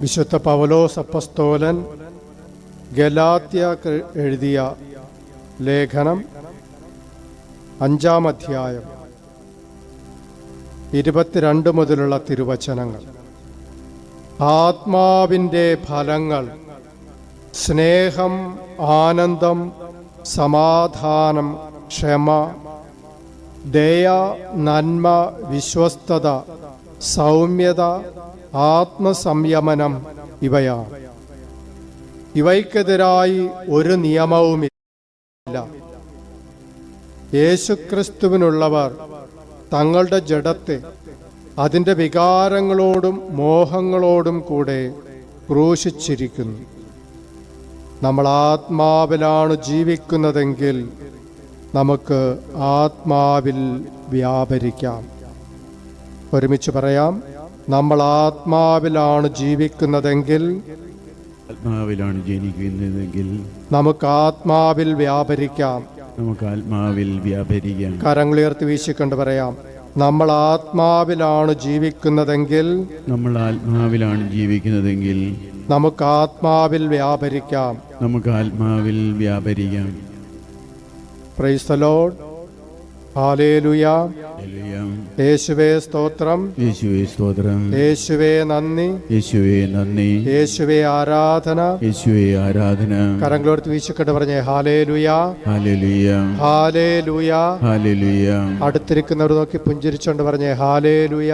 വിശുദ്ധ പൗലോസ് അപ്പസ്തോലൻ ഗലാത്യർക്ക് എഴുതിയ ലേഖനം 5-ാം അധ്യായം 22 മുതലുള്ള തിരുവചനങ്ങൾ. ആത്മാവിൻ്റെ ഫലങ്ങൾ സ്നേഹം, ആനന്ദം, സമാധാനം, ക്ഷമ, ദയ, നന്മ, വിശ്വസ്തത, സൗമ്യത, ആത്മസംയമനം ഇവയാണ്. ഇവയ്ക്കെതിരായി ഒരു നിയമവുമില്ല. യേശുക്രിസ്തുവിനുള്ളവർ തങ്ങളുടെ ജഡത്തെ അതിൻ്റെ വികാരങ്ങളോടും മോഹങ്ങളോടും കൂടെ ക്രൂശിച്ചിരിക്കുന്നു. നമ്മൾ ആത്മാവിലാണ് ജീവിക്കുന്നതെങ്കിൽ നമുക്ക് ആത്മാവിൽ വ്യാപരിക്കാം. ഒരുമിച്ച് പറയാം. നമ്മൾ ആത്മാവിലാണ് ജീവിക്കുന്നതെങ്കിൽ നമുക്ക് ആത്മാവിൽ വ്യാപരിക്കാം. കരങ്ങളുയർത്തി വീശിക്കൊണ്ട് പറയാം. നമ്മൾ ആത്മാവിലാണ് ജീവിക്കുന്നതെങ്കിൽ നമുക്ക് ആത്മാവിൽ വ്യാപരിക്കാം. Praise the lord. ഹല്ലേലൂയ. യേശുവേ സ്തോത്രം. യേശുവേ നന്ദി. യേശുവേ ആരാധന. കരങ്ങളോർത്ത് വീശിക്കൊണ്ട് പറഞ്ഞേ ഹല്ലേലൂയ. ഹല്ലേലൂയ. അടുത്തിരിക്കുന്നവർ നോക്കി പുഞ്ചിരിച്ചുകൊണ്ട് പറഞ്ഞേ ഹല്ലേലൂയ.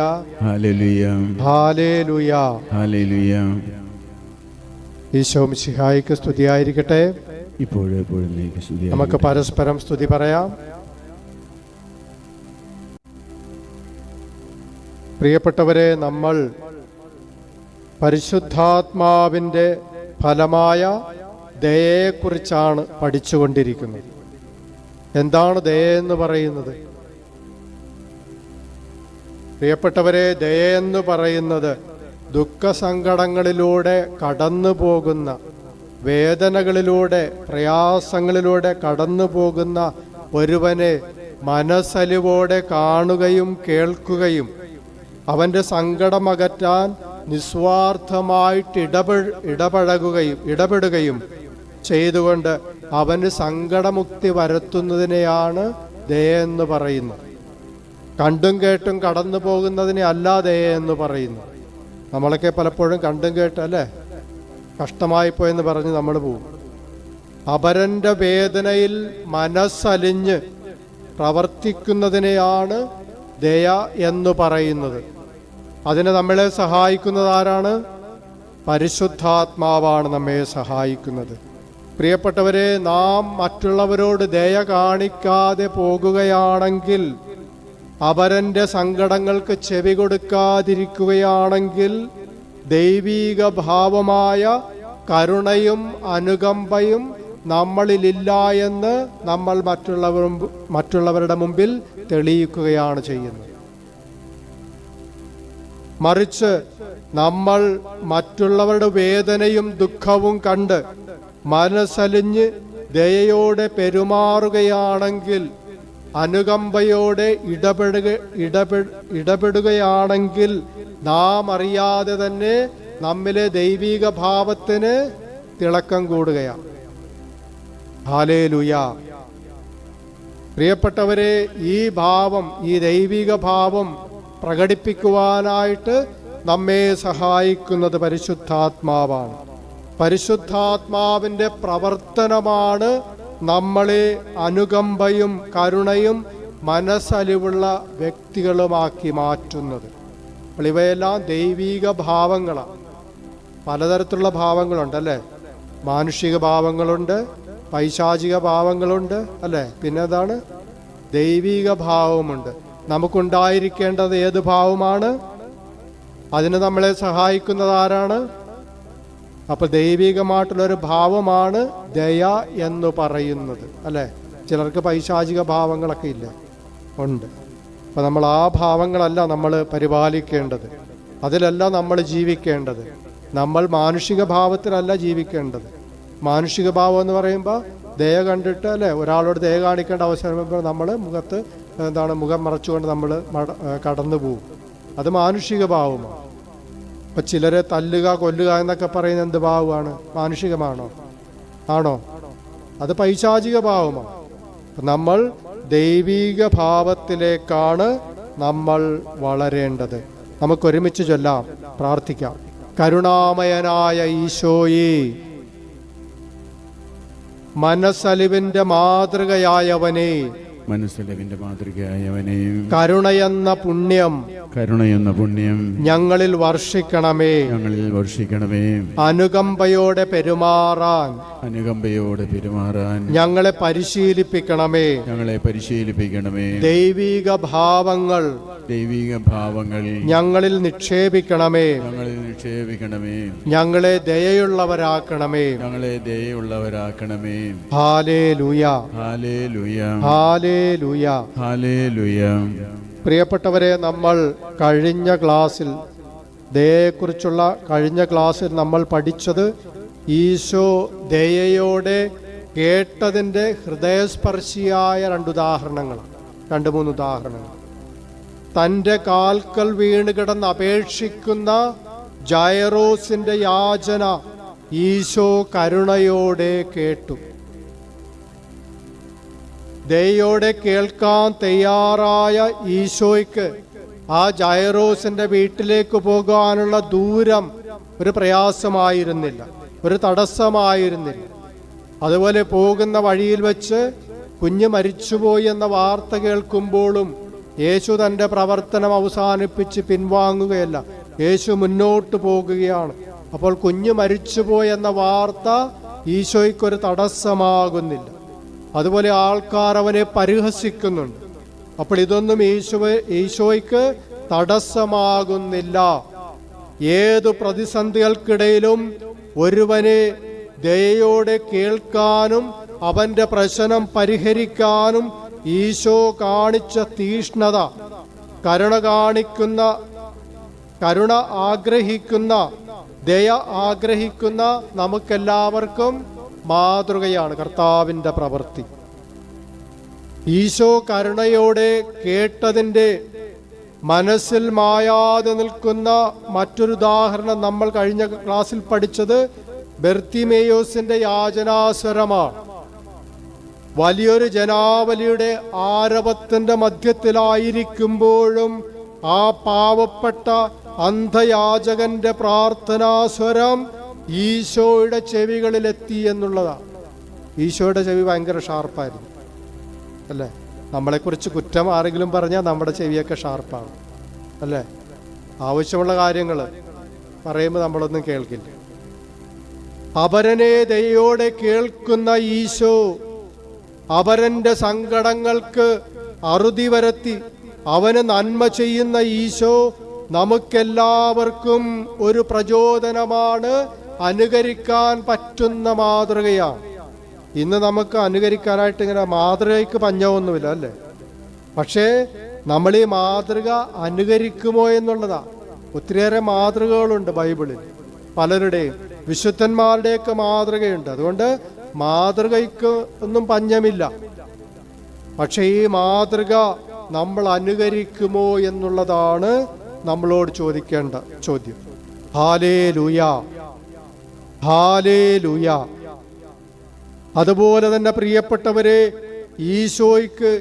ഹല്ലേലൂയ. ഈശോ മിശിഹായിക്ക് സ്തുതിയായിരിക്കട്ടെ. നമുക്ക് പരസ്പരം സ്തുതി പറയാം. പ്രിയപ്പെട്ടവരെ, നമ്മൾ പരിശുദ്ധാത്മാവിൻ്റെ ഫലമായ ദയയെക്കുറിച്ചാണ് പഠിച്ചുകൊണ്ടിരിക്കുന്നത്. എന്താണ് ദയയെന്ന് പറയുന്നത്? പ്രിയപ്പെട്ടവരെ, ദയയെന്ന് പറയുന്നത് ദുഃഖസങ്കടങ്ങളിലൂടെ കടന്നു പോകുന്ന, വേദനകളിലൂടെ, പ്രയാസങ്ങളിലൂടെ കടന്നു പോകുന്ന ഒരുവനെ മനസ്സലിവോടെ കാണുകയും കേൾക്കുകയും അവൻ്റെ സങ്കടമകറ്റാൻ നിസ്വാർത്ഥമായിട്ട് ഇടപെടുകയും ചെയ്തുകൊണ്ട് അവന് സങ്കടമുക്തി വരുത്തുന്നതിനെയാണ് ദയ എന്ന് പറയുന്നത്. കണ്ടും കേട്ടും കടന്നു പോകുന്നതിനെ അല്ല ദയ എന്ന് പറയുന്നു. നമ്മളൊക്കെ പലപ്പോഴും കണ്ടും കേട്ടും അല്ലേ കഷ്ടമായിപ്പോയെന്ന് പറഞ്ഞ് നമ്മൾ പോവും. അപരൻ്റെ വേദനയിൽ മനസ്സലിഞ്ഞ് പ്രവർത്തിക്കുന്നതിനെയാണ് ദയ എന്ന് പറയുന്നത്. അതിന് നമ്മളെ സഹായിക്കുന്നത് ആരാണ്? പരിശുദ്ധാത്മാവാണ് നമ്മെ സഹായിക്കുന്നത്. പ്രിയപ്പെട്ടവരെ, നാം മറ്റുള്ളവരോട് ദയ കാണിക്കാതെ പോകുകയാണെങ്കിൽ, അവരൻ്റെ സങ്കടങ്ങൾക്ക് ചെവി കൊടുക്കാതിരിക്കുകയാണെങ്കിൽ, ദൈവീക ഭാവമായ കരുണയും അനുകമ്പയും നമ്മളിലില്ല എന്ന് നമ്മൾ മറ്റുള്ളവരുടെ മുമ്പിൽ തെളിയിക്കുകയാണ് ചെയ്യുന്നത്. മറിച്ച് നമ്മൾ മറ്റുള്ളവരുടെ വേദനയും ദുഃഖവും കണ്ട് മനസ്സലിഞ്ഞ് ദയയോടെ പെരുമാറുകയാണെങ്കിൽ, അനുകമ്പയോടെ ഇടപെടുകയാണെങ്കിൽ, നാം അറിയാതെ തന്നെ നമ്മിലെ ദൈവിക ഭാവത്തിന് തിളക്കം കൂടുകയാണ്. ഹല്ലേലൂയ. പ്രിയപ്പെട്ടവരെ, ഈ ഭാവം, ഈ ദൈവിക ഭാവം പ്രകടിപ്പിക്കുവാനായിട്ട് നമ്മെ സഹായിക്കുന്നത് പരിശുദ്ധാത്മാവാണ്. പരിശുദ്ധാത്മാവിൻ്റെ പ്രവർത്തനമാണ് നമ്മളെ അനുകമ്പയും കരുണയും മനസ്സലിവുള്ള വ്യക്തികളുമാക്കി മാറ്റുന്നത്. അപ്പോൾ ഇവയെല്ലാം ദൈവിക ഭാവങ്ങളാണ്. പലതരത്തിലുള്ള ഭാവങ്ങളുണ്ടല്ലേ. മാനുഷിക ഭാവങ്ങളുണ്ട്, പൈശാചിക ഭാവങ്ങളുണ്ട് അല്ലേ. പിന്നെ എന്താണ്? ദൈവിക ഭാവമുണ്ട്. നമുക്കുണ്ടായിരിക്കേണ്ടത് ഏത് ഭാവമാണ്? അതിന് നമ്മളെ സഹായിക്കുന്നത് ആരാണ്? അപ്പോൾ ദൈവികമായിട്ടുള്ളൊരു ഭാവമാണ് ദയ എന്ന് പറയുന്നത് അല്ലേ. ചിലർക്ക് പൈശാചിക ഭാവങ്ങളൊക്കെ ഇല്ല, ഉണ്ട്. അപ്പോൾ നമ്മൾ ആ ഭാവങ്ങളല്ല നമ്മൾ പരിപാലിക്കേണ്ടത്, അതിലല്ല നമ്മൾ ജീവിക്കേണ്ടത്. നമ്മൾ മാനുഷിക ഭാവത്തിലല്ല ജീവിക്കേണ്ടത്. മാനുഷിക ഭാവം എന്ന് പറയുമ്പോൾ ദയ കണ്ടിട്ട് അല്ലേ, ഒരാളോട് ദയ കാണിക്കേണ്ട അവസരം വരുമ്പോൾ നമ്മൾ മുഖത്ത് മുഖം മറച്ചുകൊണ്ട് നമ്മൾ കടന്നു പോകും. അത് മാനുഷിക ഭാവമാണ്. ഇപ്പം ചിലരെ തല്ലുക കൊല്ലുക എന്നൊക്കെ പറയുന്നത് എന്ത് ഭാവമാണ്? മാനുഷികമാണോ? ആണോ? അത് പൈശാചിക ഭാവമാണ്. നമ്മൾ ദൈവിക ഭാവത്തിലേക്കാണ് നമ്മൾ വളരേണ്ടത്. നമുക്കൊരുമിച്ച് ചൊല്ലാം, പ്രാർത്ഥിക്കാം. കരുണാമയനായ ഈശോയേ, മനസ്സലിവിന്റെ മാതൃകയായവനെ, കരുണയെന്ന പുണ്യം ഞങ്ങളിൽ വർഷിക്കണമേ. അനുകമ്പയോടെ പെരുമാറാൻ ഞങ്ങളെ പരിശീലിപ്പിക്കണമേ. ദൈവിക ഭാവങ്ങൾ ഞങ്ങളിൽ നിക്ഷേപിക്കണമേ. ഞങ്ങളെ ദയയുള്ളവരാക്കണമേ. Hallelujah, hallelujah, hallelujah, hallelujah. പ്രിയപ്പെട്ടവരെ, നമ്മൾ കഴിഞ്ഞ ക്ലാസ്സിൽ ദയയെക്കുറിച്ചുള്ള നമ്മൾ പഠിച്ചത് ഈശോ ദയയോടെ കേട്ടതിൻ്റെ ഹൃദയസ്പർശിയായ 2 ഉദാഹരണങ്ങൾ. തൻ്റെ കാൽക്കൽ വീണ് കിടന്ന് അപേക്ഷിക്കുന്ന ജൈറോസിന്റെ യാചന ഈശോ കരുണയോടെ കേട്ടു. ദയയോടെ കേൾക്കാൻ തയ്യാറായ ഈശോയ്ക്ക് ആ ജൈറോസിന്റെ വീട്ടിലേക്ക് പോകാനുള്ള ദൂരം ഒരു പ്രയാസമായിരുന്നില്ല, ഒരു തടസ്സമായിരുന്നില്ല. അതുപോലെ പോകുന്ന വഴിയിൽ വെച്ച് കുഞ്ഞ് മരിച്ചുപോയി എന്ന വാർത്ത കേൾക്കുമ്പോഴും യേശു തൻ്റെ പ്രവർത്തനം അവസാനിപ്പിച്ച് പിൻവാങ്ങുകയല്ല, യേശു മുന്നോട്ട് പോകുകയാണ്. അപ്പോൾ കുഞ്ഞ് മരിച്ചുപോയി എന്ന വാർത്ത ഈശോയ്ക്കൊരു തടസ്സമാകുന്നില്ല. അതുപോലെ ആൾക്കാർ അവനെ പരിഹസിക്കുന്നുണ്ട്. അപ്പോൾ ഇതൊന്നും ഈശോയ്ക്ക് തടസ്സമാകുന്നില്ല. ഏതു പ്രതിസന്ധികൾക്കിടയിലും ഒരുവനെ ദയയോടെ കേൾക്കാനും അവന്റെ പ്രശ്നം പരിഹരിക്കാനും ഈശോ കാണിച്ച തീഷ്ണത, കരുണ ആഗ്രഹിക്കുന്ന, ദയ ആഗ്രഹിക്കുന്ന നമുക്കെല്ലാവർക്കും മാതൃകയാണ് കർത്താവിൻ്റെ പ്രവൃത്തി. ഈശോ കരുണയോടെ കേട്ടതിൻ്റെ മനസ്സിൽ മായാതെ നിൽക്കുന്ന മറ്റൊരു ഉദാഹരണം നമ്മൾ കഴിഞ്ഞ ക്ലാസ്സിൽ പഠിച്ചത് ബെർത്തിമേയോസിന്റെ യാചനാസ്വരമാണ്. വലിയൊരു ജനാവലിയുടെ ആരവത്തിന്റെ മധ്യത്തിലായിരിക്കുമ്പോഴും ആ പാവപ്പെട്ട അന്ധയാചകന്റെ പ്രാർത്ഥനാസ്വരം ഈശോയുടെ ചെവികളിലെത്തി എന്നുള്ളതാണ്. ഈശോയുടെ ചെവി ഭയങ്കര ഷാർപ്പായിരുന്നു, അല്ലേ? നമ്മളെക്കുറിച്ച് കുറ്റം ആരെങ്കിലും പറഞ്ഞാൽ നമ്മുടെ ചെവിയൊക്കെ ഷാർപ്പാണ്, അല്ലേ? ആവശ്യമുള്ള കാര്യങ്ങൾ പറയുമ്പോൾ നമ്മളൊന്നും കേൾക്കില്ല. അപരനെ ദയയോടെ കേൾക്കുന്ന ഈശോ അപരന്റെ സങ്കടങ്ങൾക്ക് അറുതി വരുത്തി അവന് നന്മ ചെയ്യുന്ന ഈശോ നമുക്കെല്ലാവർക്കും ഒരു പ്രചോദനമാണ്, അനുകരിക്കാൻ പറ്റുന്ന മാതൃകയാണ്. ഇന്ന് നമുക്ക് അനുകരിക്കാനായിട്ട് ഇങ്ങനെ മാതൃകയ്ക്ക് പഞ്ഞമൊന്നുമില്ല, അല്ലേ? പക്ഷേ നമ്മൾ ഈ മാതൃക അനുകരിക്കുമോ എന്നുള്ളതാണ്. ഒത്തിരിയേറെ മാതൃകകളുണ്ട് ബൈബിളിൽ, പലരുടെയും വിശുദ്ധന്മാരുടെയൊക്കെ മാതൃകയുണ്ട്. അതുകൊണ്ട് മാതൃകയ്ക്ക് ഒന്നും പഞ്ഞമില്ല. പക്ഷെ ഈ മാതൃക നമ്മൾ അനുകരിക്കുമോ എന്നുള്ളതാണ് നമ്മളോട് ചോദിക്കേണ്ട ചോദ്യം. Hallelujah, hallelujah. അതുപോലെ തന്നെ പ്രിയപ്പെട്ടവരെ, ഈശോയ്ക്ക്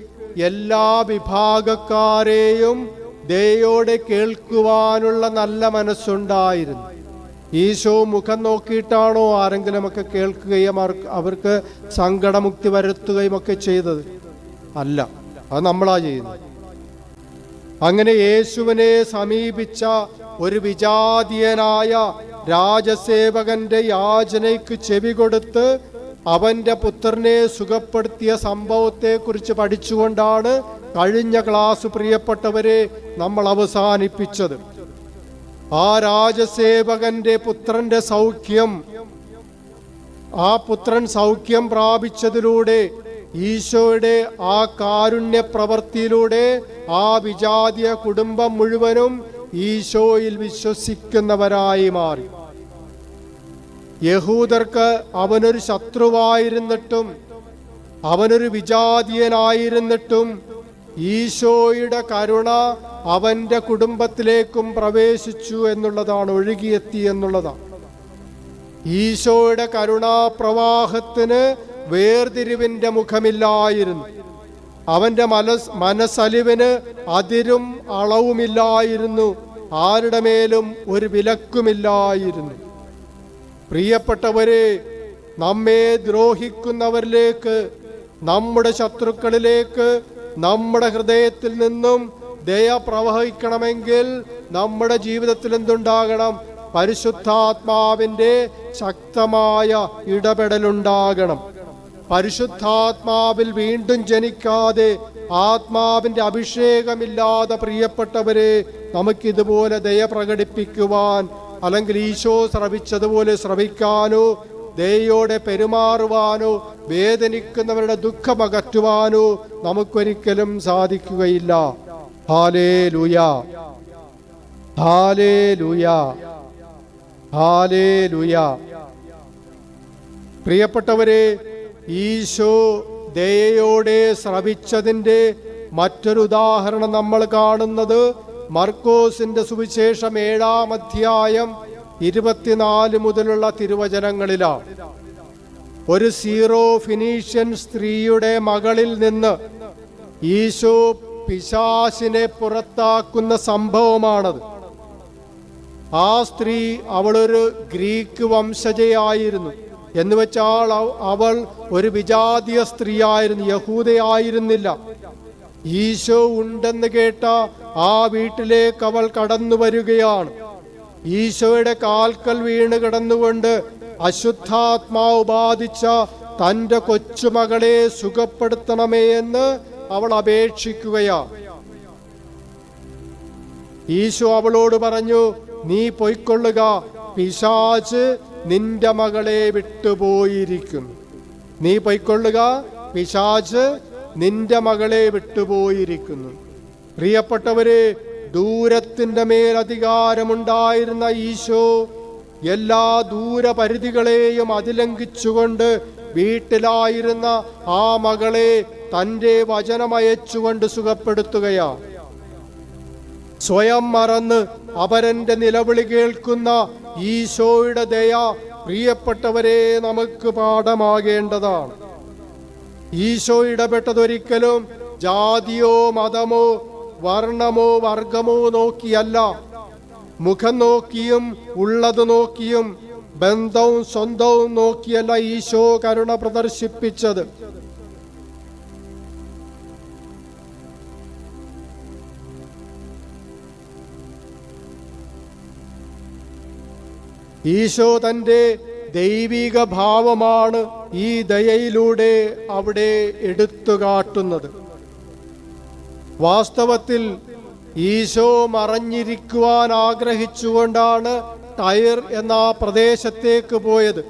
എല്ലാ വിഭാഗക്കാരെയും ദയയോടെ കേൾക്കുവാനുള്ള നല്ല മനസ്സുണ്ടായിരുന്നു. ഈശോ മുഖം നോക്കിയിട്ടാണോ ആരെങ്കിലുമൊക്കെ കേൾക്കുകയും അവർക്ക് സങ്കടമുക്തി വരുത്തുകയും ഒക്കെ ചെയ്തത്? അല്ല, അത് നമ്മളാ ചെയ്യുന്നത്. അങ്ങനെ യേശുവിനെ സമീപിച്ച ഒരു വിജാതീയനായ രാജസേവകന്റെ യാചനയ്ക്ക് ചെവി കൊടുത്ത് അവന്റെ പുത്രനെ സുഖപ്പെടുത്തിയ സംഭവത്തെക്കുറിച്ച് പഠിച്ചുകൊണ്ടാണ് കഴിഞ്ഞ ക്ലാസ് പ്രിയപ്പെട്ടവരെ നമ്മൾ അവസാനിപ്പിച്ചത്. ആ രാജസേവകന്റെ പുത്രന്റെ സൗഖ്യം, ആ പുത്രൻ സൗഖ്യം പ്രാപിച്ചതിലൂടെ, ഈശോയുടെ ആ കാരുണ്യ പ്രവൃത്തിയിലൂടെ ആ വിജാതീയ കുടുംബം മുഴുവനും ഈശോയിൽ വിശ്വസിക്കുന്നവരായി മാറി. യഹൂദർക്ക് അവനൊരു ശത്രുവായിരുന്നിട്ടും, അവനൊരു വിജാതീയനായിരുന്നിട്ടും ഈശോയുടെ കരുണ അവൻ്റെ കുടുംബത്തിലേക്കും പ്രവേശിച്ചു എന്നുള്ളതാണ്, ഒഴുകിയെത്തി എന്നുള്ളതാണ്. ഈശോയുടെ കരുണാപ്രവാഹത്തിന് വേർതിരിവിൻ്റെ മുഖമില്ലായിരുന്നു. അവൻ്റെ മനസ്സലിവിന് അതിരും അളവുമില്ലായിരുന്നു. ആരുടെ മേലും ഒരു വിലക്കുമില്ലായിരുന്നു. പ്രിയപ്പെട്ടവരെ, നമ്മെ ദ്രോഹിക്കുന്നവരിലേക്ക്, നമ്മുടെ ശത്രുക്കളിലേക്ക് നമ്മുടെ ഹൃദയത്തിൽ നിന്നും ദയ പ്രവഹിക്കണമെങ്കിൽ നമ്മുടെ ജീവിതത്തിൽ എന്തുണ്ടാകണം? പരിശുദ്ധാത്മാവിൻ്റെ ശക്തമായ ഇടപെടലുണ്ടാകണം. പരിശുദ്ധാത്മാവിൽ വീണ്ടും ജനിക്കാതെ, ആത്മാവിൻ്റെ അഭിഷേകമില്ലാതെ പ്രിയപ്പെട്ടവരെ, നമുക്കിതുപോലെ ദയ പ്രകടിപ്പിക്കുവാൻ, അല്ലെങ്കിൽ ഈശോ ശ്രവിച്ചതുപോലെ ശ്രവിക്കാനോ, ദയോടെ പെരുമാറുവാനോ, വേദനിക്കുന്നവരുടെ ദുഃഖമകറ്റുവാനോ നമുക്കൊരിക്കലും സാധിക്കുകയില്ല. Hallelujah, hallelujah, hallelujah. പ്രിയപ്പെട്ടവരെ, ഈശോ ദയയോടെ ശ്രവിച്ചതിൻ്റെ മറ്റൊരു ഉദാഹരണം നമ്മൾ കാണുന്നത് മർക്കോസിന്റെ സുവിശേഷം 7-ാം അധ്യായം 24 മുതലുള്ള തിരുവചനങ്ങളിലാണ്. ഒരു സീറോ ഫിനീഷ്യൻ സ്ത്രീയുടെ മകളിൽ നിന്ന് ഈശോ പിശാചിനെ പുറത്താക്കുന്ന സംഭവമാണത്. ആ സ്ത്രീ, അവളൊരു ഗ്രീക്ക് വംശജയായിരുന്നു. എന്നുവെച്ചാൽ അവൾ ഒരു വിജാതീയ സ്ത്രീയായിരുന്നു, യഹൂദയായിരുന്നില്ല. ഈശോ ഉണ്ടെന്ന് കേട്ട ആ വീട്ടിലേക്ക് അവൾ കടന്നു വരികയാണ്. ഈശോയുടെ കാൽക്കൽ വീണ് കിടന്നുകൊണ്ട് അശുദ്ധാത്മാവ് ബാധിച്ച തൻ്റെ കൊച്ചുമകളെ സുഖപ്പെടുത്തണമേ എന്ന് അവൾ അപേക്ഷിക്കുകയാണ്. ഈശോ അവളോട് പറഞ്ഞു, നീ പൊയ്ക്കൊള്ളുക, പിശാച് നിന്റെ മകളെ വിട്ടുപോയിരിക്കുന്നു. നീ പൊയ്ക്കൊള്ളുക, പിശാച് നിന്റെ മകളെ വിട്ടുപോയിരിക്കുന്നു. പ്രിയപ്പെട്ടവരെ, ദൂരത്തിൻ്റെ മേൽ അധികാരമുണ്ടായിരുന്ന ഈശോ എല്ലാ ദൂരപരിധികളെയും അതിലംഘിച്ചുകൊണ്ട് വീട്ടിലായിരുന്ന ആ മകളെ തൻ്റെ വചനമയച്ചുകൊണ്ട് സുഖപ്പെടുത്തുകയാണ്. സ്വയം മറന്ന് അപരന്റെ നിലവിളി കേൾക്കുന്ന ഈശോയുടെ ദയ, പ്രിയപ്പെട്ടവരെ, നമുക്ക് പാഠമാകേണ്ടതാണ്. ഈശോ ഇടപെട്ടതൊരിക്കലും ജാതിയോ മതമോ വർണ്ണമോ വർഗമോ നോക്കിയല്ല. മുഖം നോക്കിയും ഉള്ളത് നോക്കിയും ബന്ധവും സ്വന്തവും നോക്കിയല്ല ഈശോ കരുണ പ്രദർശിപ്പിച്ചത്. ഈശോ തൻ്റെ ദൈവിക ഭാവമാണ് ഈ ദയയിലൂടെ അവിടെ എടുത്തുകാട്ടുന്നത്. വാസ്തവത്തിൽ ഈശോ മറഞ്ഞിരിക്കുവാൻ ആഗ്രഹിച്ചുകൊണ്ടാണ് ടയർ എന്ന പ്രദേശത്തേക്ക് പോയത്.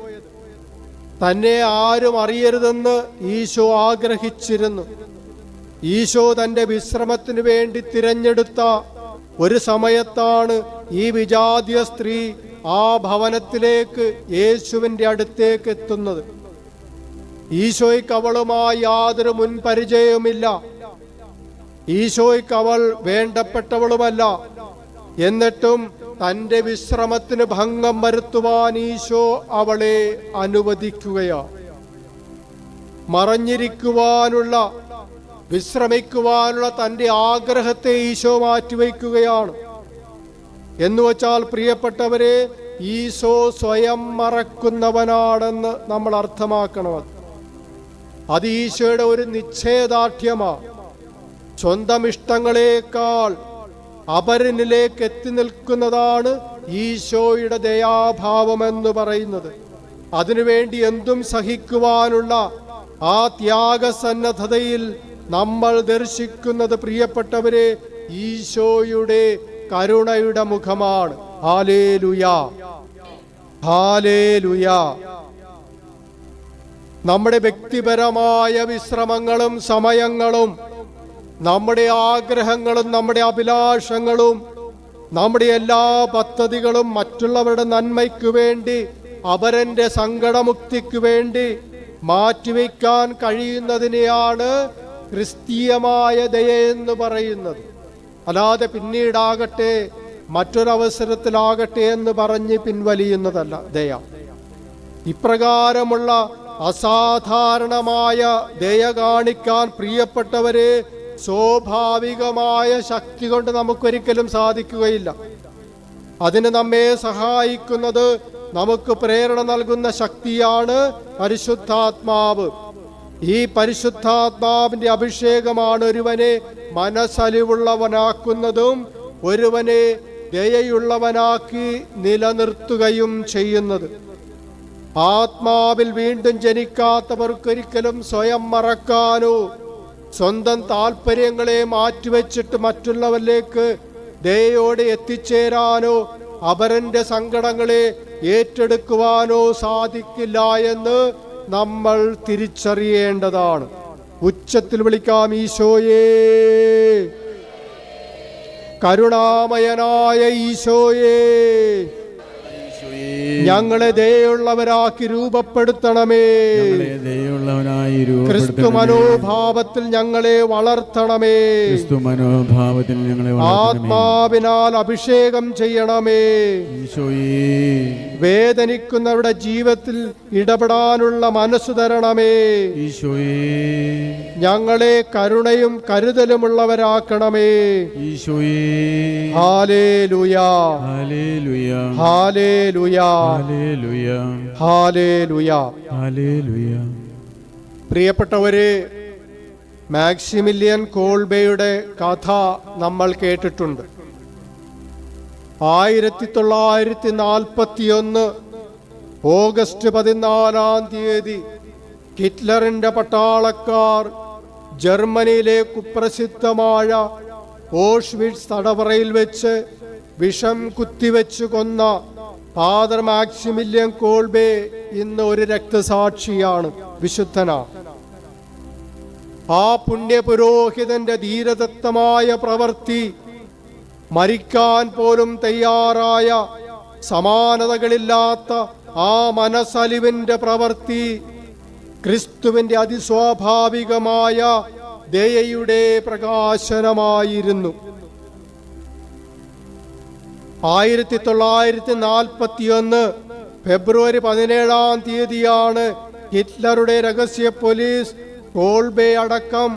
തന്നെ ആരും അറിയരുതെന്ന് ഈശോ ആഗ്രഹിച്ചിരുന്നു. ഈശോ തൻ്റെ വിശ്രമത്തിന് വേണ്ടി തിരഞ്ഞെടുത്ത ഒരു സമയത്താണ് ഈ വിജാതീയ സ്ത്രീ ആ ഭവനത്തിലേക്ക് യേശുവിൻ്റെ അടുത്തേക്ക് എത്തുന്നത്. ഈശോയ്ക്ക് അവളുമായി യാതൊരു മുൻപരിചയവുമില്ല. ഈശോയ്ക്ക് അവൾ വേണ്ടപ്പെട്ടവളുമല്ല. എന്നിട്ടും തൻ്റെ വിശ്രമത്തിന് ഭംഗം വരുത്തുവാൻ ഈശോ അവളെ അനുവദിക്കുകയാണ്. മറഞ്ഞിരിക്കുവാനുള്ള, വിശ്രമിക്കുവാനുള്ള തൻ്റെ ആഗ്രഹത്തെ ഈശോ മാറ്റിവെക്കുകയാണ്. എന്നുവെച്ചാൽ പ്രിയപ്പെട്ടവരെ, ഈശോ സ്വയം മറക്കുന്നവനാണെന്ന് നമ്മൾ അർത്ഥമാക്കണം. അത് ഈശോയുടെ ഒരു നിശ്ചയദാർഢ്യമാണ്. സ്വന്തം ഇഷ്ടങ്ങളെക്കാൾ അപരനിലേക്ക് എത്തി നിൽക്കുന്നതാണ് ഈശോയുടെ ദയാഭാവമെന്ന് പറയുന്നത്. അതിനുവേണ്ടി എന്തും സഹിക്കുവാനുള്ള ആ ത്യാഗസന്നദ്ധതയിൽ നമ്മൾ ദർശിക്കുന്നത്, പ്രിയപ്പെട്ടവരെ, ഈശോയുടെ കരുണയുടെ മുഖമാണ്. Hallelujah, hallelujah. നമ്മുടെ വ്യക്തിപരമായ വിശ്രമങ്ങളും സമയങ്ങളും, നമ്മുടെ ആഗ്രഹങ്ങളും നമ്മുടെ അഭിലാഷങ്ങളും, നമ്മുടെ എല്ലാ പദ്ധതികളും മറ്റുള്ളവരുടെ നന്മയ്ക്കു വേണ്ടി, അവരൻ്റെ സങ്കടമുക്തിക്ക് വേണ്ടി മാറ്റിവെക്കാൻ കഴിയുന്നതിനെയാണ് ക്രിസ്തീയമായ ദയയെന്ന് പറയുന്നത്. അല്ലാതെ പിന്നീടാകട്ടെ മറ്റൊരവസരത്തിലാകട്ടെ എന്ന് പറഞ്ഞ് പിൻവലിയുന്നതല്ല ദയ. ഇപ്രകാരമുള്ള അസാധാരണമായ ദയ കാണിക്കാൻ പ്രിയപ്പെട്ടവരെ സ്വാഭാവികമായ ശക്തി കൊണ്ട് നമുക്കൊരിക്കലും സാധിക്കുകയില്ല. അതിന് നമ്മെ സഹായിക്കുന്നത്, നമുക്ക് പ്രേരണ നൽകുന്ന ശക്തിയാണ് പരിശുദ്ധാത്മാവ്. ഈ പരിശുദ്ധാത്മാവിന്റെ അഭിഷേകമാണ് ഒരുവനെ മനസ്സലിവുള്ളവനാക്കുന്നതും ഒരുവനെ ദയയുള്ളവനാക്കി നിലനിർത്തുകയും ചെയ്യുന്നത്. ആത്മാവിൽ വീണ്ടും ജനിക്കാത്തവർക്കൊരിക്കലും സ്വയം മറക്കാനോ സ്വന്തം താല്പര്യങ്ങളെ മാറ്റിവെച്ചിട്ട് മറ്റുള്ളവരിലേക്ക് ദയയോടെ എത്തിച്ചേരാനോ അവരന്റെ സങ്കടങ്ങളെ ഏറ്റെടുക്കുവാനോ സാധിക്കില്ല എന്ന് നമ്മൾ തിരിച്ചറിയേണ്ടതാണ്. ഉച്ചത്തിൽ വിളിക്കാം, ഈശോയേ, കരുണാമയനായ ഈശോയേ, ഞങ്ങളെ ദയയുള്ളവരാക്കി രൂപപ്പെടുത്തണമേ. ക്രിസ്തു മനോഭാവത്തിൽ ഞങ്ങളെ വളർത്തണമേ. ആത്മാവിനാൽ അഭിഷേകം ചെയ്യണമേ. വേദനിക്കുന്നവരുടെ ജീവിതത്തിൽ ഇടപെടാനുള്ള മനസ്സ് തരണമേ. ഞങ്ങളെ കരുണയും കരുതലുമുള്ളവരാക്കണമേ. Hallelujah, hallelujah, hallelujah, hallelujah, hallelujah. പ്രിയപ്പെട്ടവരെ, മാക്സിമിലിയൻ കോൾബെയുടെ കഥ നമ്മൾ കേട്ടിട്ടുണ്ട്. 1941 ഓഗസ്റ്റ് 14 ഹിറ്റ്ലറിന്റെ പട്ടാളക്കാർ ജർമ്മനിയിലെ കുപ്രസിദ്ധമായ ഓഷ്വിറ്റ്സ് തടവറയിൽ വെച്ച് വിഷം കുത്തിവെച്ച് കൊന്ന ഫാദർ മാക്സിമിലിയൻ കോൾബെ ഇന്ന് ഒരു രക്തസാക്ഷിയാണ്, വിശുദ്ധനാണ്. ആ പുണ്യപുരോഹിതന്റെ ധീരദത്തമായ പ്രവൃത്തി, മരിക്കാൻ പോലും തയ്യാറായ സമാനതകളില്ലാത്ത ആ മനസ്സലിവിന്റെ പ്രവൃത്തി ക്രിസ്തുവിന്റെ അതിസ്വാഭാവികമായ ദയയുടെ പ്രകാശനമായിരുന്നു. 1941 ഫെബ്രുവരി 17 ഹിറ്റ്ലറുടെ രഹസ്യ പോലീസ് കോൾബെ അടക്കം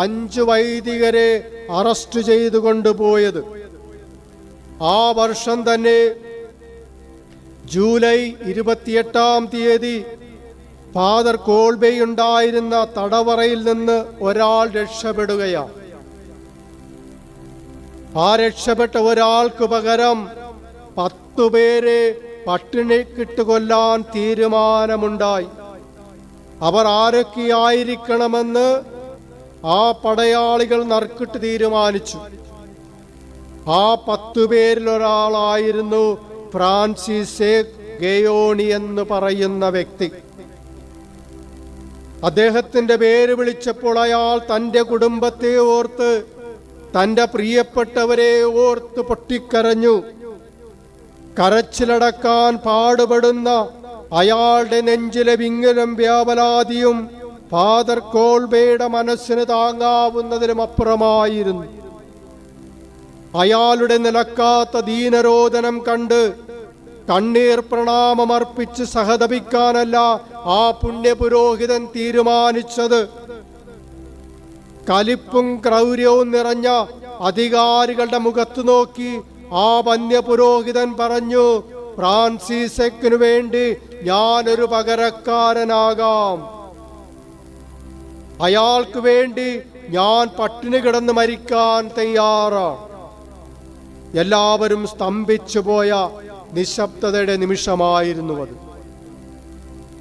5 വൈദികരെ അറസ്റ്റ് ചെയ്തു കൊണ്ടുപോയത്. ആ വർഷം തന്നെ ജൂലൈ 28 ഫാദർ കോൾബെ ഉണ്ടായിരുന്ന തടവറയിൽ നിന്ന് ഒരാൾ രക്ഷപ്പെടുകയാണ്. ആ രക്ഷപ്പെട്ട ഒരാൾക്ക് പകരം 10 പേരെ പട്ടിണിക്കിട്ട് കൊല്ലാൻ തീരുമാനമുണ്ടായി. അവർ ആരൊക്കെയായിരിക്കണമെന്ന് ആ പടയാളികൾ നറുക്കിട്ട് തീരുമാനിച്ചു. ആ 10 പേരിൽ ഒരാളായിരുന്നു ഫ്രാൻസിസ് ഗയോണി എന്ന് പറയുന്ന വ്യക്തി. അദ്ദേഹത്തിന്റെ പേര് വിളിച്ചപ്പോൾ അയാൾ തൻ്റെ കുടുംബത്തെ ഓർത്ത്, തൻ്റെ പ്രിയപ്പെട്ടവരെ ഓർത്ത് പൊട്ടിക്കരഞ്ഞു. കരച്ചിലടക്കാൻ പാടുപെടുന്ന അയാളുടെ നെഞ്ചിലെ വിങ്ങലും വ്യാപലാതിയും ഫാദർ കോൾബെയുടെ മനസ്സിന് താങ്ങാവുന്നതിലും അപ്പുറമായിരുന്നു. അയാളുടെ നിലക്കാത്ത ദീനരോധനം കണ്ട് കണ്ണീർ പ്രണാമമർപ്പിച്ച് സഹതപിക്കാനല്ല ആ പുണ്യപുരോഹിതൻ തീരുമാനിച്ചത്. കലിപ്പും ക്രൗര്യവും നിറഞ്ഞ അധികാരികളുടെ മുഖത്ത് നോക്കി ആ വന്യപുരോഹിതൻ പറഞ്ഞു, ഫ്രാൻസിസിനു വേണ്ടി ഞാനൊരു പകരക്കാരനാകാം. അയാൾക്ക് വേണ്ടി ഞാൻ പട്ടിണി കിടന്ന് മരിക്കാൻ തയ്യാറാണ്. എല്ലാവരും സ്തംഭിച്ചു പോയ നിശബ്ദതയുടെ നിമിഷമായിരുന്നു അത്.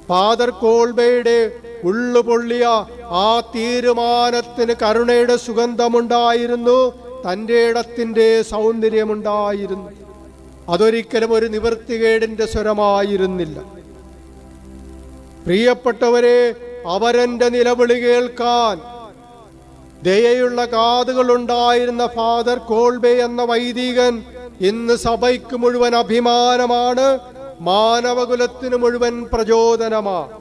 ഫാദർ കോൾബെയുടെ ഉള്ളുപൊള്ളിയ ആ തീരുമാനത്തിന് കരുണയുടെ സുഗന്ധമുണ്ടായിരുന്നു, തൻ്റെ ഇടത്തിന്റെ സൗന്ദര്യമുണ്ടായിരുന്നു. അതൊരിക്കലും ഒരു നിവൃത്തികേടിന്റെ സ്വരമായിരുന്നില്ല. പ്രിയപ്പെട്ടവരെ, അവരെന്റെ നിലവിളി കേൾക്കാൻ ദയയുള്ള കാതുകളുണ്ടായിരുന്ന ഫാദർ കോൾബെ എന്ന വൈദികൻ ഇന്ന് സഭയ്ക്ക് മുഴുവൻ അഭിമാനമാണ്, മാനവകുലത്തിന് മുഴുവൻ പ്രചോദനമാണ്.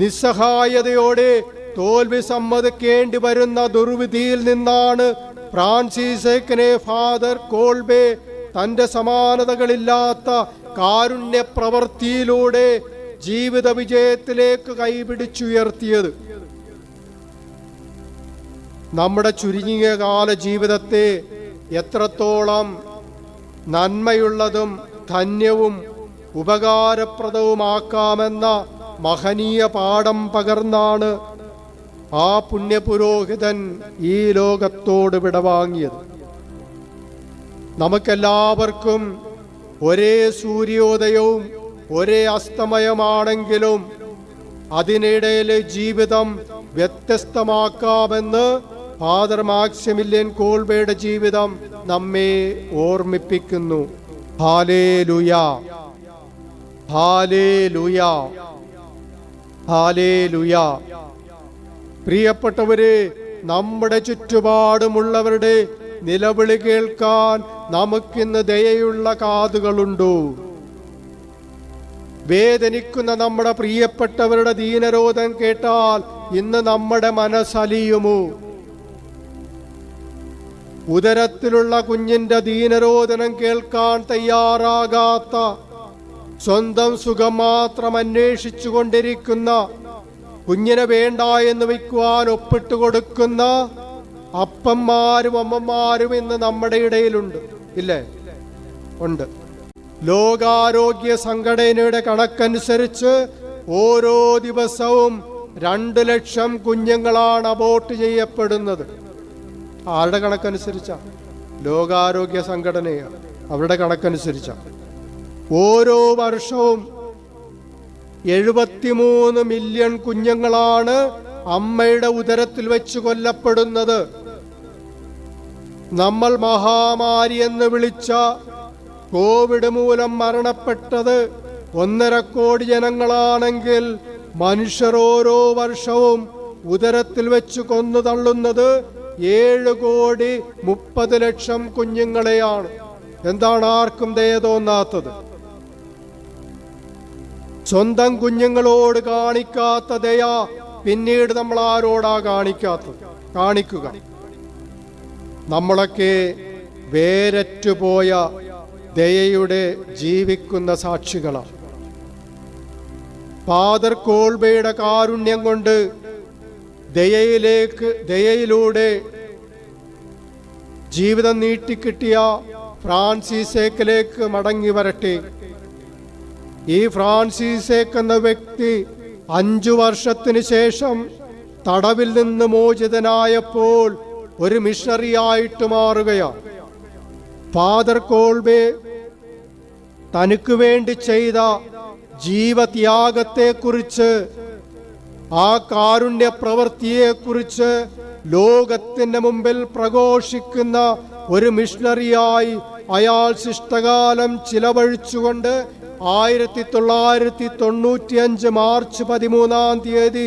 നിസ്സഹായതയോടെ തോൽവി സമ്മതിക്കേണ്ടി വരുന്ന ദുർവിധിയിൽ നിന്നാണ് ഫ്രാൻസിസേക്കിനെ ഫാദർ കോൾബെ തന്റെ സമാനതകളില്ലാത്ത കാരുണ്യ പ്രവൃത്തിയിലൂടെ ജീവിത വിജയത്തിലേക്ക് കൈപിടിച്ചുയർത്തിയത്. നമ്മുടെ ചുരുങ്ങിയ കാല ജീവിതത്തെ എത്രത്തോളം നന്മയുള്ളതും ധന്യവും ഉപകാരപ്രദവുമാക്കാമെന്ന മഹനീയ പാഠം പകർന്നാണ് ആ പുണ്യപുരോഹിതൻ ഈ ലോകത്തോട് വിടവാങ്ങിയത്. നമുക്കെല്ലാവർക്കും ഒരേ സൂര്യോദയവും ഒരേ അസ്തമയമാണെങ്കിലും അതിനിടയിലെ ജീവിതം വ്യത്യസ്തമാക്കാമെന്ന് ഫാദർ മാക്സിമിലിയൻ കോൾബെയുടെ ജീവിതം നമ്മെ ഓർമ്മിപ്പിക്കുന്നു. Hallelujah, hallelujah, hallelujah. പ്രിയപ്പെട്ടവരെ, നമ്മുടെ ചുറ്റുപാടുമുള്ളവരുടെ നിലവിളി കേൾക്കാൻ നമുക്കിന്ന് ദയയുള്ള കാതുകളുണ്ടോ? വേദനിക്കുന്ന നമ്മുടെ പ്രിയപ്പെട്ടവരുടെ ദീനരോധം കേട്ടാൽ ഇന്ന് നമ്മുടെ മനസ്സലിയുമോ? ഉദരത്തിലുള്ള കുഞ്ഞിന്റെ ദീനരോധനം കേൾക്കാൻ തയ്യാറാകാത്ത, സ്വന്തം സുഖം മാത്രം അന്വേഷിച്ചു കൊണ്ടിരിക്കുന്ന, കുഞ്ഞിനെ വേണ്ട എന്ന് വയ്ക്കുവാൻ ഒപ്പിട്ട് കൊടുക്കുന്ന അപ്പന്മാരും അമ്മമാരും ഇന്ന് നമ്മുടെ ഇടയിലുണ്ട്, ഇല്ലേ? ഉണ്ട്. ലോകാരോഗ്യ സംഘടനയുടെ കണക്കനുസരിച്ച് ഓരോ ദിവസവും 2 ലക്ഷം കുഞ്ഞുങ്ങളാണ് അബോർട്ട് ചെയ്യപ്പെടുന്നത്. ആരുടെ കണക്കനുസരിച്ച? ലോകാരോഗ്യ സംഘടനയാണ്, അവരുടെ കണക്കനുസരിച്ച. ഓരോ വർഷവും 73 മില്യൺ കുഞ്ഞുങ്ങളാണ് അമ്മയുടെ ഉദരത്തിൽ വെച്ച് കൊല്ലപ്പെടുന്നത്. നമ്മൾ മഹാമാരി എന്ന് വിളിച്ച കോവിഡ് മൂലം മരണപ്പെട്ടത് 1.5 കോടി ജനങ്ങളാണെങ്കിൽ മനുഷ്യർ ഓരോ വർഷവും ഉദരത്തിൽ വെച്ച് കൊന്നു തള്ളുന്നത് 7,30,00,000 കുഞ്ഞുങ്ങളെയാണ്. എന്താണ് ആർക്കും ദയ തോന്നാത്തത്? സ്വന്തം കുഞ്ഞുങ്ങളോട് കാണിക്കാത്ത ദയ പിന്നീട് നമ്മൾ ആരോടാ കാണിക്കുക? നമ്മളൊക്കെ വേരറ്റുപോയ ദയയുടെ ജീവിക്കുന്ന സാക്ഷികളാണ്. ഫാദർ കോൾബെയുടെ കാരുണ്യം കൊണ്ട് ദയയിലൂടെ ജീവിതം നീട്ടിക്കിട്ടിയ ഫ്രാൻസിസേക്കിലേക്ക് മടങ്ങി വരട്ടെ. ഈ ഫ്രാൻസിസേക്ക് എന്ന വ്യക്തി 5 വർഷത്തിന് ശേഷം തടവിൽ നിന്ന് മോചിതനായപ്പോൾ ഒരു മിഷണറിയായിട്ട് മാറുകയാണ്. ഫാദർ കോൾബെ തനിക്ക് വേണ്ടി ചെയ്ത ജീവത്യാഗത്തെക്കുറിച്ച്, ആ കാരുണ്യ പ്രവൃത്തിയെക്കുറിച്ച് ലോകത്തിന്റെ മുമ്പിൽ പ്രഘോഷിക്കുന്ന ഒരു മിഷണറിയായി അയാൾ ശിഷ്ടകാലം ചിലവഴിച്ചുകൊണ്ട് 1995 മാർച്ച് 13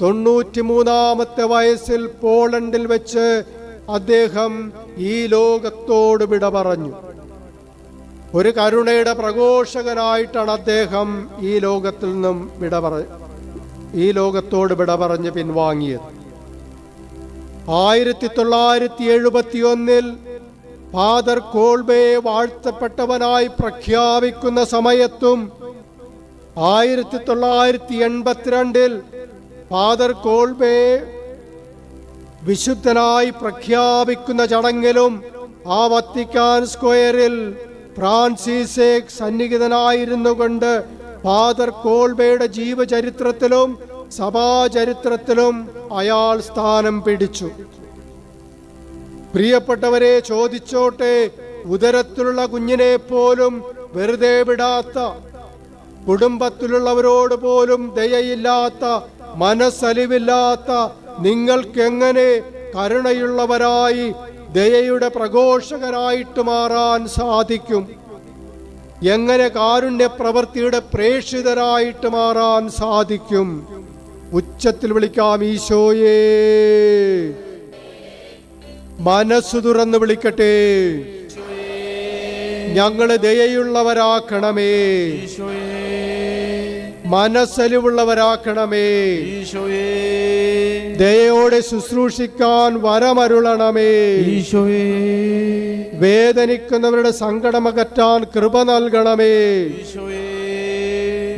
93-ാമത്തെ വയസ്സിൽ പോളണ്ടിൽ വെച്ച് അദ്ദേഹം ഈ ലോകത്തോട് വിട പറഞ്ഞു. ഒരു കരുണയുടെ പ്രഘോഷകനായിട്ടാണ് അദ്ദേഹം ഈ ലോകത്തോട് വിട പറഞ്ഞ് പിൻവാങ്ങിയത്. 1971 ഫാദർ കോൾബെയെ വാഴ്ത്തപ്പെട്ടവനായി പ്രഖ്യാപിക്കുന്ന സമയത്തും 1982 ഫാദർ കോൾബെയെ വിശുദ്ധനായി പ്രഖ്യാപിക്കുന്ന ചടങ്ങിലും ആ വത്തിക്കാൻ സ്ക്വയറിൽ ഫ്രാൻസിസേക്ക് സന്നിഹിതനായിരുന്നു കൊണ്ട് ഫാദർ കോൾബെയുടെ ജീവചരിത്രത്തിലും സഭാചരിത്രത്തിലും അയാൾ സ്ഥാനം പിടിച്ചു. പ്രിയപ്പെട്ടവരെ, ചോദിച്ചോട്ടെ, ഉദരത്തിലുള്ള കുഞ്ഞിനെ പോലും വെറുതെ വിടാത്ത, കുടുംബത്തിലുള്ളവരോട് പോലും ദയയില്ലാത്ത, മനസ്സലിവില്ലാത്ത നിങ്ങൾക്കെങ്ങനെ കരുണയുള്ളവരായി ദയയുടെ പ്രഘോഷകരായിട്ട് മാറാൻ സാധിക്കും? എങ്ങനെ കാരുണ്യ പ്രവൃത്തിയുടെ പ്രേക്ഷിതരായിട്ട് മാറാൻ സാധിക്കും? ഉച്ചത്തിൽ വിളിക്കാം, ഈശോയേ. മനസ്സു തുറന്ന് വിളിക്കട്ടെ, ഞങ്ങളെ ദയയുള്ളവരാക്കണമേ. മനസ്സലിവുള്ളവരാക്കണമേ. ഈശോയേ, ദയയോടെ ശുശ്രൂഷിക്കാൻ വരമരുളണമേ. ഈശോയേ, വേദനിക്കുന്നവരുടെ സങ്കടമകറ്റാൻ കൃപ നൽകണമേ. ഈശോയേ,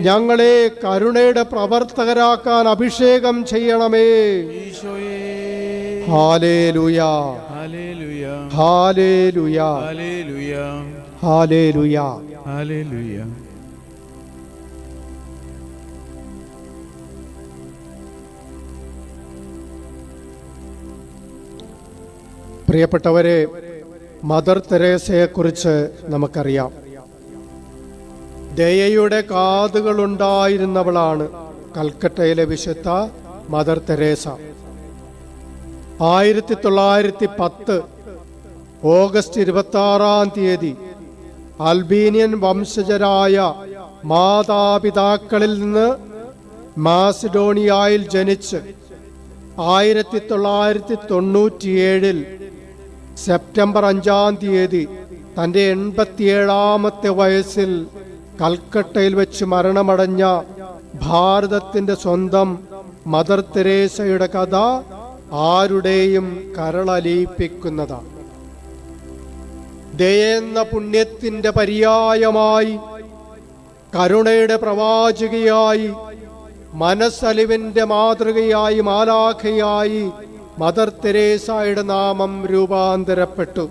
ഞങ്ങളെ കരുണയുടെ പ്രവർത്തകരാക്കാൻ അഭിഷേകം ചെയ്യണമേ. ഈശോയേ, hallelujah, hallelujah, hallelujah, hallelujah, hallelujah. Hallelujah. പ്രിയപ്പെട്ടവരെ, മദർ തെരേസയെക്കുറിച്ച് നമുക്കറിയാം. ദയയുടെ കാതുകളുണ്ടായിരുന്നവളാണ് കൽക്കട്ടയിലെ വിശുദ്ധ മദർ തെരേസ. 1910 ഓഗസ്റ്റ് 26 അൽബീനിയൻ വംശജരായ മാതാപിതാക്കളിൽ നിന്ന് മാസിഡോണിയയിൽ ജനിച്ച് 1997 സെപ്റ്റംബർ 5 തൻ്റെ 87-ാമത്തെ വയസ്സിൽ കൽക്കട്ടയിൽ വെച്ച് മരണമടഞ്ഞ ഭാരതത്തിൻ്റെ സ്വന്തം മദർ തെരേസയുടെ കഥ ആരുടെയും കരളലിയിപ്പിക്കുന്നതാണ്. ദയെന്ന പുണ്യത്തിൻ്റെ പര്യായമായി, കരുണയുടെ പ്രവാചകയായി, മനസ്സലിവിൻ്റെ മാതൃകയായി, മാലാഖയായി മദർ തെരേസയുടെ നാമം രൂപാന്തരപ്പെട്ടു.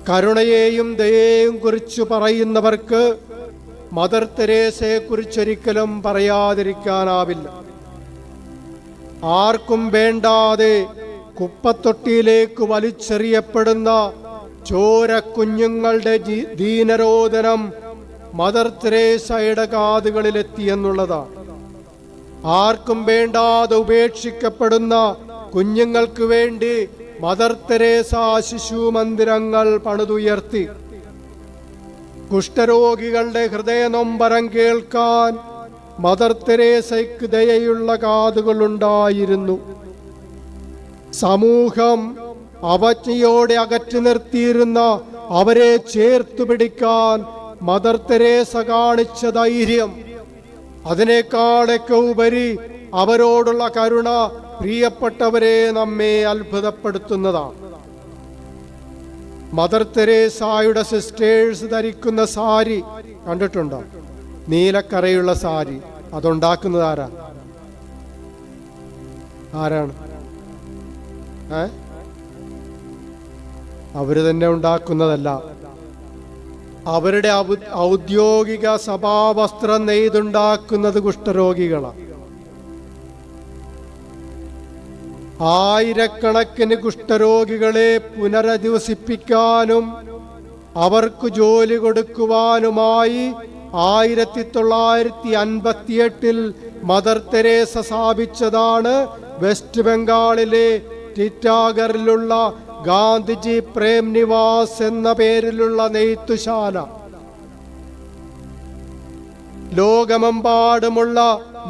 കരുണയെയും ദയയെയും കുറിച്ച് പറയുന്നവർക്ക് മദർ തെരേസയെക്കുറിച്ചൊരിക്കലും പറയാതിരിക്കാനാവില്ല. ആർക്കും വേണ്ടാതെ കുപ്പത്തൊട്ടിയിലേക്ക് വലിച്ചെറിയപ്പെടുന്ന ചോരക്കുഞ്ഞുങ്ങളുടെ ദീനരോദനം മദർ തെരേസയുടെ കാതുകളിലെത്തിയെന്നുള്ളതാണ്. ആർക്കും വേണ്ടാതെ ഉപേക്ഷിക്കപ്പെടുന്ന കുഞ്ഞുങ്ങൾക്ക് വേണ്ടി മദർ തെരേസ ശിശു മന്ദിരങ്ങൾ പണിതുയർത്തി. കുഷ്ഠരോഗികളുടെ ഹൃദയനൊമ്പരം കേൾക്കാൻ മദർ തെരേസയ്ക്ക് ദയയുള്ള കാതുകളുണ്ടായിരുന്നു. സമൂഹം അവജ്ഞയോടെ അകറ്റി നിർത്തിയിരുന്ന അവരെ ചേർത്തു പിടിക്കാൻ മദർ തെരേസ കാണിച്ച ധൈര്യം, അതിനേക്കാളൊക്കെ ഉപരി അവരോടുള്ള കരുണ പ്രിയപ്പെട്ടവരെ നമ്മെ അത്ഭുതപ്പെടുത്തുന്നതാണ്. മദർ തെരേസായുടെ സിസ്റ്റേഴ്സ് ധരിക്കുന്ന സാരി കണ്ടിട്ടുണ്ടോ? നീലക്കരയുള്ള സാരി. അതുണ്ടാക്കുന്നത് ആരാണ്? അവര് തന്നെ ഉണ്ടാക്കുന്നതല്ല. അവരുടെ ഔദ്യോഗിക സഭാവസ്ത്രം നെയ്തുണ്ടാക്കുന്നത് കുഷ്ഠരോഗികളാണ്. ആയിരക്കണക്കിന് കുഷ്ഠരോഗികളെ പുനരധിവസിപ്പിക്കാനും അവർക്ക് ജോലി കൊടുക്കുവാനുമായി 1958 മദർ തെരേസ സ്ഥാപിച്ചതാണ് വെസ്റ്റ് ബംഗാളിലെ ടിറ്റാഗറിലുള്ള ഗാന്ധിജി പ്രേം നിവാസ് എന്ന പേരിലുള്ള നെയ്ത്തുശാല. ലോകമെമ്പാടുമുള്ള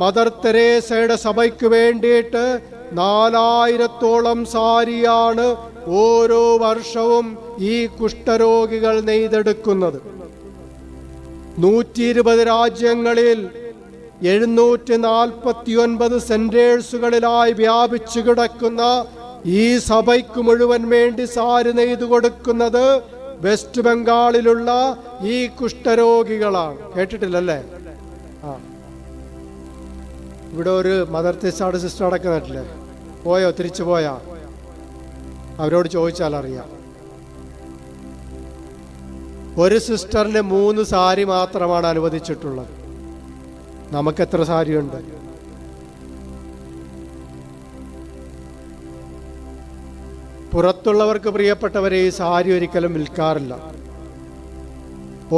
മദർ തെരേസയുടെ സഭയ്ക്ക് വേണ്ടിയിട്ട് 4000-ഓളം സാരിയാണ് ഓരോ വർഷവും ഈ കുഷ്ഠരോഗികൾ നെയ്തെടുക്കുന്നത്. 120 രാജ്യങ്ങളിൽ 749 സെന്റേഴ്സുകളിലായി വ്യാപിച്ചു കിടക്കുന്ന ഈ സഭയ്ക്ക് മുഴുവൻ വേണ്ടി സാരി നെയ്തു കൊടുക്കുന്നത് വെസ്റ്റ് ബംഗാളിലുള്ള ഈ കുഷ്ഠരോഗികളാണ്. കേട്ടിട്ടില്ലല്ലേ? ഇവിടെ ഒരു മദർ തെരേസയുടെ സിസ്റ്റർ നടക്കുന്നില്ലേ? പോയോ? തിരിച്ചു പോയാ? അവരോട് ചോദിച്ചാൽ അറിയാം. ഒരു സിസ്റ്ററിന് 3 സാരി മാത്രമാണ് അനുവദിച്ചിട്ടുള്ളത്. നമുക്കെത്ര സാരിയുണ്ട്? പുറത്തുള്ളവർക്ക് പ്രിയപ്പെട്ടവരെ ഈ സാരി ഒരിക്കലും വിൽക്കാറില്ല.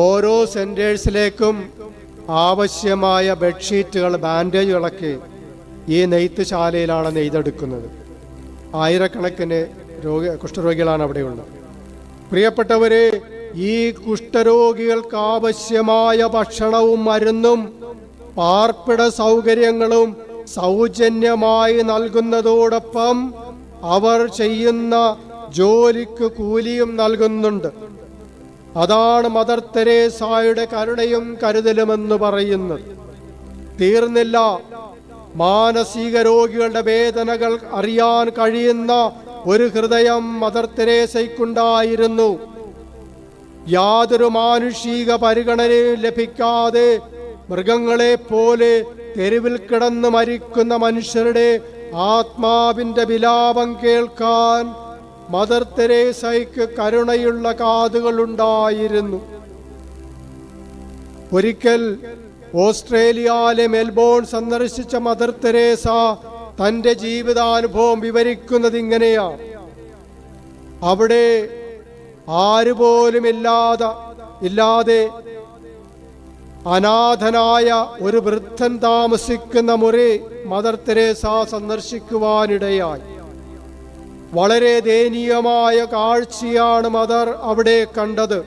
ഓരോ സെന്റേഴ്സിലേക്കും ആവശ്യമായ ബെഡ്ഷീറ്റുകൾ, ബാൻഡേജുകളൊക്കെ ഈ നെയ്ത്തുശാലയിലാണ് നെയ്തെടുക്കുന്നത്. ആയിരക്കണക്കിന് കുഷ്ഠരോഗികളാണ് അവിടെയുള്ളത്. പ്രിയപ്പെട്ടവരെ, ഈ കുഷ്ഠരോഗികൾക്ക് ആവശ്യമായ ഭക്ഷണവും മരുന്നും പാർപ്പിട സൗകര്യങ്ങളും സൗജന്യമായി നൽകുന്നതോടൊപ്പം അവർ ചെയ്യുന്ന ജോലിക്ക് കൂലിയും നൽകുന്നുണ്ട്. അതാണ് മദർ തെരേസായുടെ കരുണയും കരുതലുമെന്ന് പറയുന്നത്. തീർന്നില്ല. മാനസിക രോഗികളുടെ വേദനകൾ അറിയാൻ കഴിയുന്ന ഒരു ഹൃദയം മദർ തെരേസയ്ക്കുണ്ടായിരുന്നു. യാതൊരു മാനുഷിക പരിഗണനയും ലഭിക്കാതെ മൃഗങ്ങളെ പോലെ തെരുവിൽ കിടന്ന് മരിക്കുന്ന മനുഷ്യരുടെ ആത്മാവിന്റെ വിലാപം കേൾക്കാൻ മദർ തെരേസയ്ക്ക് കരുണയുള്ള കാതുകളുണ്ടായിരുന്നു. ഒരിക്കൽ ഓസ്ട്രേലിയയിലെ മെൽബോൺ സന്ദർശിച്ച മദർ തെരേസ തന്റെ ജീവിതാനുഭവം വിവരിക്കുന്നത് ഇങ്ങനെയാണ്. അവിടെ ആരുപോലും ഇല്ലാതെ അനാഥനായ ഒരു വൃദ്ധൻ താമസിക്കുന്ന മുറി മദർ തെരേസ സന്ദർശിക്കുവാനിടയായി. വളരെ ദയനീയമായ കാഴ്ചയാണ് മദർ അവിടെ കണ്ടത്.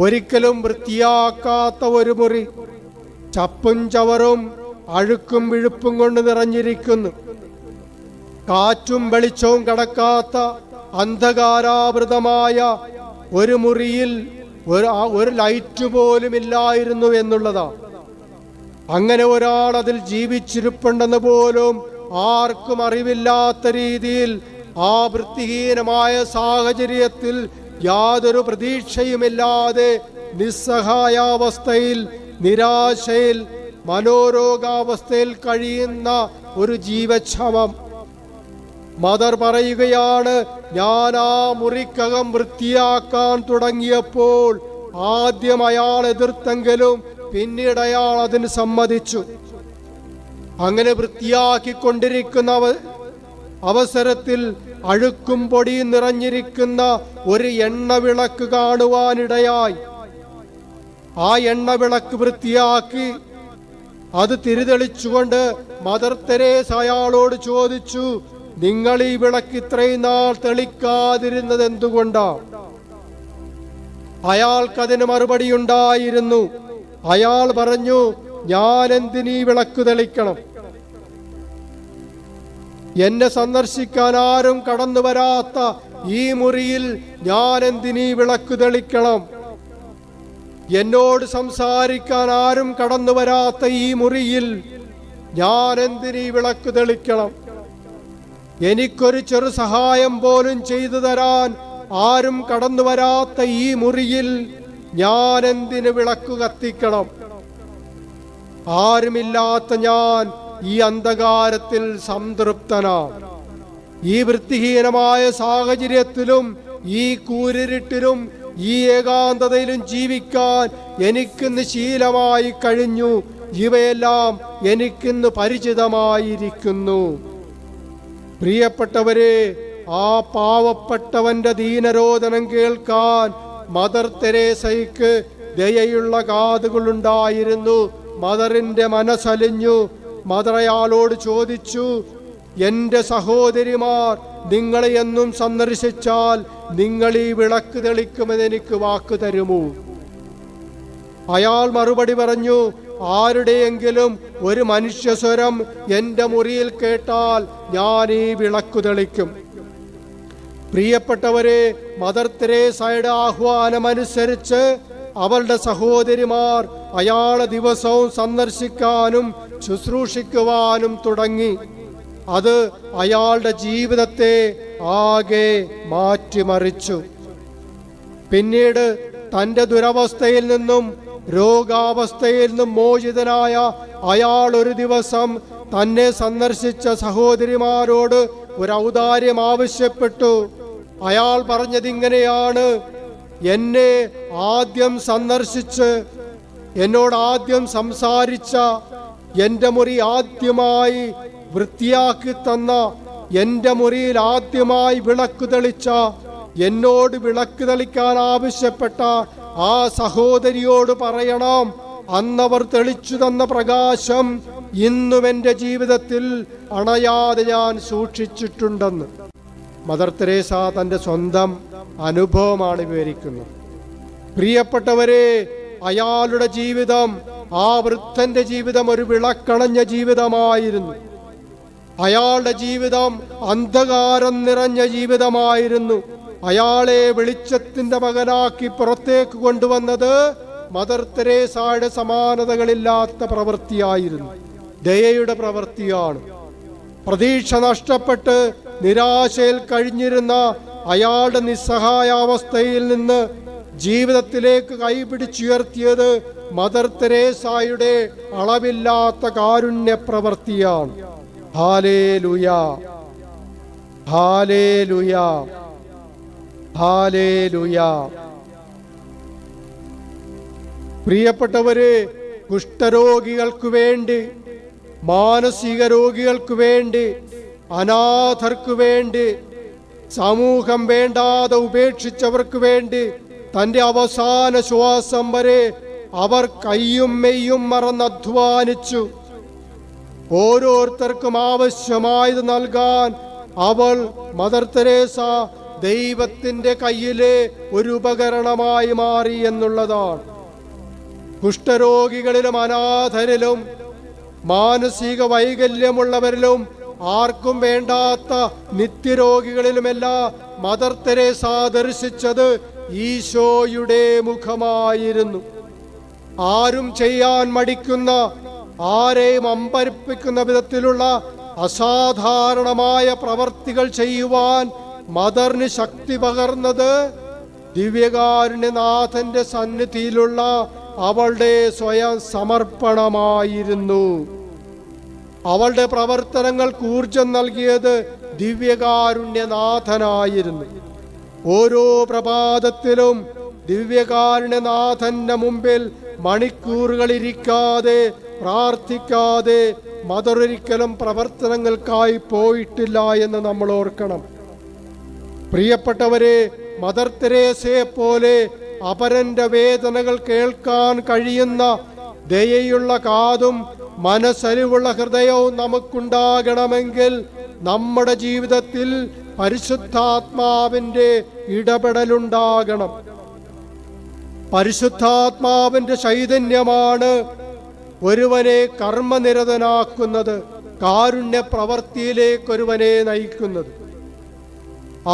ഒരിക്കലും വൃത്തിയാക്കാത്ത ഒരു മുറി, ചപ്പും ചവറും അഴുക്കും വിഴുപ്പും കൊണ്ട് നിറഞ്ഞിരിക്കുന്നു. കാറ്റും വെളിച്ചവും കടക്കാത്ത അന്ധകാരാവൃതമായ ഒരു മുറിയിൽ ഒരു ലൈറ്റ് പോലും ഇല്ലായിരുന്നു എന്നുള്ളതാണ്. അങ്ങനെ ഒരാൾ അതിൽ ജീവിച്ചിരിപ്പുണ്ടെന്ന് പോലും ആർക്കും അറിവില്ലാത്ത രീതിയിൽ ആ വൃത്തിഹീനമായ സാഹചര്യത്തിൽ യാതൊരു പ്രതീക്ഷയുമില്ലാതെ നിസ്സഹായാവസ്ഥയിൽ, നിരാശയിൽ, മനോരോഗാവസ്ഥയിൽ കഴിയുന്ന ഒരു ജീവച്ഛവം. മദർ പറയുകയാണ്, ഞാൻ ആ മുറിക്കകം വൃത്തിയാക്കാൻ തുടങ്ങിയപ്പോൾ ആദ്യം അയാൾ എതിർത്തെങ്കിലും പിന്നീട് അയാൾ അതിന് സമ്മതിച്ചു. അങ്ങനെ വൃത്തിയാക്കിക്കൊണ്ടിരിക്കുന്ന അവസരത്തിൽ അഴുക്കും പൊടിയും നിറഞ്ഞിരിക്കുന്ന ഒരു എണ്ണവിളക്ക് കാണുവാനിടയായി. ആ എണ്ണവിളക്ക് വൃത്തിയാക്കി അത് തിരിതെളിച്ചുകൊണ്ട് മദർ തെരേസ അയാളോട് ചോദിച്ചു, നിങ്ങൾ ഈ വിളക്ക് ഇത്രയും നാൾ തെളിക്കാതിരുന്നത് എന്തുകൊണ്ടാ? അയാൾക്കതിന് മറുപടി ഉണ്ടായിരുന്നു. അയാൾ പറഞ്ഞു, ഞാൻ എന്തിനീ വിളക്ക് തെളിക്കണം? എന്നെ സന്ദർശിക്കാൻ ആരും കടന്നു വരാത്ത ഈ മുറിയിൽ ഞാൻ എന്തിനീ വിളക്ക് തെളിക്കണം? എന്നോട് സംസാരിക്കാൻ ആരും കടന്നു വരാത്ത ഈ മുറിയിൽ ഞാൻ എന്തിനീ വിളക്ക് തെളിക്കണം? എനിക്കൊരു ചെറു സഹായം പോലും ചെയ്തു തരാൻ ആരും കടന്നു വരാത്ത ഈ മുറിയിൽ ഞാൻ എന്തിന് വിളക്ക് കത്തിക്കണം? ആരുമില്ലാത്ത ഞാൻ ഈ അന്ധകാരത്തിൽ സംതൃപ്തനാണ്. ഈ വൃത്തിഹീനമായ സാഹചര്യത്തിലും ഈ കൂരിരുട്ടിലും ഈ ഏകാന്തതയിലും ജീവിക്കാൻ എനിക്കിന്ന് ശീലമായി കഴിഞ്ഞു. ഇവയെല്ലാം എനിക്കിന്ന് പരിചിതമായിരിക്കുന്നു. പ്രിയപ്പെട്ടവരെ, ആ പാവപ്പെട്ടവന്റെ ദീനരോധനം കേൾക്കാൻ മദർ തെരേസയ്ക്ക് ദയയുള്ള കാതുകളുണ്ടായിരുന്നു. മദറിന്റെ മനസ്സലിഞ്ഞു. മദർ അയാളോട് ചോദിച്ചു, എൻ്റെ സഹോദരിമാർ നിങ്ങളെ എന്നും സന്ദർശിച്ചാൽ നിങ്ങൾ ഈ വിളക്ക് തെളിക്കുമെന്ന് എനിക്ക് വാക്ക് തരുമോ? അയാൾ മറുപടി പറഞ്ഞു, ആരുടെയെങ്കിലും ഒരു മനുഷ്യസ്വരം എൻ്റെ മുറിയിൽ കേട്ടാൽ ഞാൻ ഈ വിളക്ക് തെളിക്കും. പ്രിയപ്പെട്ടവരെ, മദർ തെരേസയുടെ ആഹ്വാനമനുസരിച്ച് അവളുടെ സഹോദരിമാർ അയാളെ ദിവസവും സന്ദർശിക്കാനും ശുശ്രൂഷിക്കുവാനും തുടങ്ങി. അത് അയാളുടെ ജീവിതത്തെ ആകെ മാറ്റിമറിച്ചു. പിന്നീട് തൻ്റെ ദുരവസ്ഥയിൽ നിന്നും രോഗാവസ്ഥയിൽ നിന്നും മോചിതനായ അയാൾ ഒരു ദിവസം തന്നെ സന്ദർശിച്ച സഹോദരിമാരോട് ഒരു ഔദാര്യം ആവശ്യപ്പെട്ടു. അയാൾ പറഞ്ഞതിങ്ങനെയാണ്, എന്നെ ആദ്യം സന്ദർശിച്ച് എന്നോട് ആദ്യം സംസാരിച്ച, എൻ്റെ മുറി ആദ്യമായി വൃത്തിയാക്കി തന്ന, എൻ്റെ മുറിയിൽ ആദ്യമായി വിളക്ക് തെളിച്ച, എന്നോട് വിളക്ക് തെളിക്കാൻ ആവശ്യപ്പെട്ട ആ സഹോദരിയോട് പറയണം, അന്നവർ തെളിച്ചു തന്ന പ്രകാശം ഇന്നും എൻ്റെ ജീവിതത്തിൽ അണയാതെ ഞാൻ സൂക്ഷിച്ചിട്ടുണ്ടെന്ന്. മദർ തെരേസ തൻ്റെ സ്വന്തം അനുഭവമാണ് വിവരിക്കുന്നത്. പ്രിയപ്പെട്ടവരെ, അയാളുടെ ജീവിതം, ആ വൃദ്ധന്റെ ജീവിതം ഒരു വിളക്കണഞ്ഞ ജീവിതമായിരുന്നു. അയാളുടെ ജീവിതം അന്ധകാരം നിറഞ്ഞ ജീവിതമായിരുന്നു. അയാളെ വെളിച്ചത്തിന്റെ മകനാക്കി പുറത്തേക്ക് കൊണ്ടുവന്നത് മദർ തെരേസയുടെ സമാനതകളില്ലാത്ത പ്രവൃത്തിയായിരുന്നു. ദയയുടെ പ്രവൃത്തിയാണ്. പ്രതീക്ഷ നഷ്ടപ്പെട്ട് നിരാശയിൽ കഴിഞ്ഞിരുന്ന അയാളുടെ നിസ്സഹായാവസ്ഥയിൽ നിന്ന് ജീവിതത്തിലേക്ക് കൈപിടിച്ചുയർത്തിയത് മദർ തെരേസയുടെ അളവില്ലാത്ത കാരുണ്യ പ്രവൃത്തിയാണ്. Hallelujah, hallelujah, hallelujah. പ്രിയപ്പെട്ടവരെ, കുഷ്ഠരോഗികൾക്ക് വേണ്ടി, മാനസിക രോഗികൾക്ക് വേണ്ടി, അനാഥർക്ക് വേണ്ടി, സമൂഹം വേണ്ടാതെ ഉപേക്ഷിച്ചവർക്ക് വേണ്ടി തൻ്റെ അവസാന ശ്വാസം വരെ അവർ കയ്യും മെയ്യും മറന്നധ്വാനിച്ചു. ഓരോരുത്തർക്കും ആവശ്യമായത് നൽകാൻ അവൾ, മദർ തെരേസ, ദൈവത്തിൻ്റെ കയ്യിലെ ഒരു ഉപകരണമായി മാറി എന്നുള്ളതാണ്. കുഷ്ഠരോഗികളിലും അനാഥരിലും മാനസിക വൈകല്യമുള്ളവരിലും ആർക്കും വേണ്ടാത്ത നിത്യരോഗികളിലുമെല്ലാം മദർ തെരേസ ദർശിച്ചത് ഈശോയുടെ മുഖമായിരുന്നു. ആരും ചെയ്യാൻ മടിക്കുന്ന, ആരെയും അമ്പരപ്പിക്കുന്ന വിധത്തിലുള്ള അസാധാരണമായ പ്രവർത്തികൾ ചെയ്യുവാൻ മദറിന് ശക്തി പകർന്നത് ദിവ്യകാരുണ്യനാഥന്റെ സന്നിധിയിലുള്ള അവളുടെ സ്വയം സമർപ്പണമായിരുന്നു. അവളുടെ പ്രവർത്തനങ്ങൾക്ക് ഊർജം നൽകിയത് ദിവ്യകാരുണ്യനാഥനായിരുന്നു. ഓരോ പ്രഭാതത്തിലും ദിവ്യകാരുണ്യനാഥന്റെ മുമ്പിൽ മണിക്കൂറുകളിരിക്കാതെ പ്രാർത്ഥിക്കാതെ മദർ ഒരിക്കലും പ്രവർത്തനങ്ങൾക്കായി പോയിട്ടില്ല എന്ന് നമ്മൾ ഓർക്കണം. പ്രിയപ്പെട്ടവരെ, മദർ തെരേസയെ പോലെ അപരന്റെ വേദനകൾ കേൾക്കാൻ കഴിയുന്ന ദയയുള്ള കാതും മനസ്സലിവുള്ള ഹൃദയവും നമുക്കുണ്ടാകണമെങ്കിൽ നമ്മുടെ ജീവിതത്തിൽ പരിശുദ്ധാത്മാവിൻ്റെ ഇടപെടലുണ്ടാകണം. പരിശുദ്ധാത്മാവിൻ്റെ ചൈതന്യമാണ് ഒരുവനെ കർമ്മനിരതനാക്കുന്നത്, കാരുണ്യ പ്രവൃത്തിയിലേക്ക് ഒരുവനെ നയിക്കുന്നത്.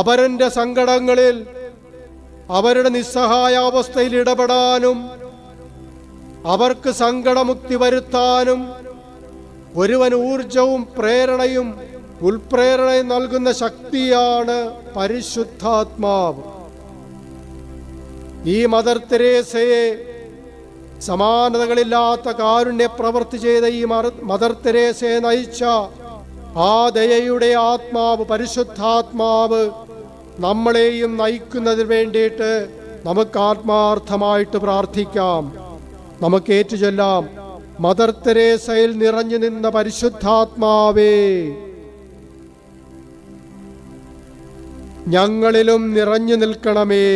അപരന്റെ സങ്കടങ്ങളിൽ, അവരുടെ നിസ്സഹായാവസ്ഥയിൽ ഇടപെടാനും അവർക്ക് സങ്കടമുക്തി വരുത്താനും ഒരുവൻ ഊർജവും പ്രേരണയും ഉൾപ്രേരണയും നൽകുന്ന ശക്തിയാണ് പരിശുദ്ധാത്മാവ്. ഈ മദർ തെരേസയെ, സമാനതകളില്ലാത്ത കാരുണ്യ പ്രവൃത്തി ചെയ്ത ഈ മദർ തെരേസയെ നയിച്ച ആ ദയയുടെ ആത്മാവ്, പരിശുദ്ധാത്മാവ് നമ്മളെയും നയിക്കുന്നതിന് വേണ്ടിയിട്ട് നമുക്ക് ആത്മാർത്ഥമായിട്ട് പ്രാർത്ഥിക്കാം. നമുക്ക് ഏറ്റുചൊല്ലാം: മദർ തെരേസയിൽ നിറഞ്ഞു നിന്ന പരിശുദ്ധാത്മാവേ, ഞങ്ങളിലും നിറഞ്ഞു നിൽക്കണമേ.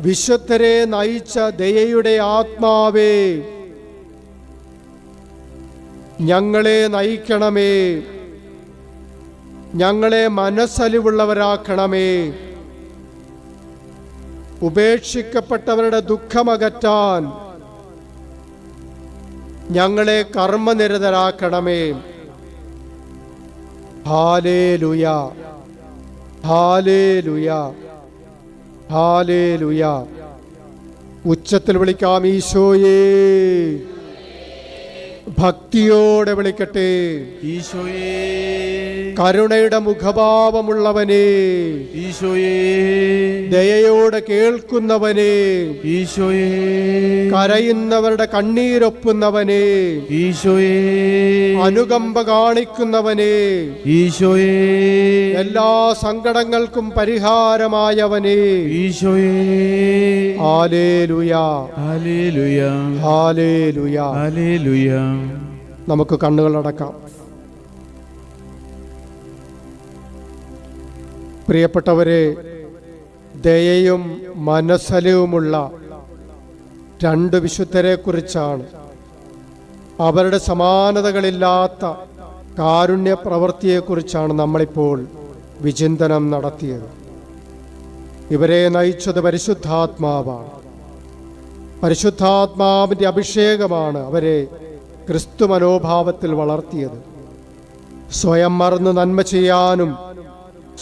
വിശുദ്ധരെ നയിച്ച ദയയുടെ ആത്മാവേ, ഞങ്ങളെ നയിക്കണമേ. ഞങ്ങളെ മനസ്സലിവുള്ളവരാക്കണമേ. ഉപേക്ഷിക്കപ്പെട്ടവരുടെ ദുഃഖമകറ്റാൻ ഞങ്ങളെ കർമ്മനിരതരാക്കണമേ. Hallelujah, hallelujah, hallelujah. ഉച്ചത്തിൽ വിളിക്കാം: ഈശോയേ. ഭക്തിയോടെ വിളിക്കട്ടെ: ഈശോയേ. കരുണയുടെ മുഖഭാവമുള്ളവനെ, ഈശോയേ. ദയയോടെ കേൾക്കുന്നവനെ, ഈശോയേ. കരയുന്നവരുടെ കണ്ണീരൊപ്പുന്നവനെ, ഈശോയേ. അനുകമ്പ കാണിക്കുന്നവനെ, ഈശോയേ. എല്ലാ സങ്കടങ്ങൾക്കും പരിഹാരമായവനെ, ഈശോയേ. Hallelujah, hallelujah, hallelujah. ഹല്ലേലൂയ. നമുക്ക് കണ്ണുകളടക്കാം. പ്രിയപ്പെട്ടവരെ, ദയയും മനസ്സലിവുമുള്ള രണ്ട് വിശുദ്ധരെ കുറിച്ചാണ്, അവരുടെ സമാനതകളില്ലാത്ത കാരുണ്യ പ്രവൃത്തിയെക്കുറിച്ചാണ് നമ്മളിപ്പോൾ വിചിന്തനം നടത്തിയത്. ഇവരെ നയിച്ചത് പരിശുദ്ധാത്മാവാണ്. പരിശുദ്ധാത്മാവിൻ്റെ അഭിഷേകമാണ് അവരെ ക്രിസ്തു മനോഭാവത്തിൽ വളർത്തിയത്. സ്വയം മറന്ന് നന്മ ചെയ്യാനും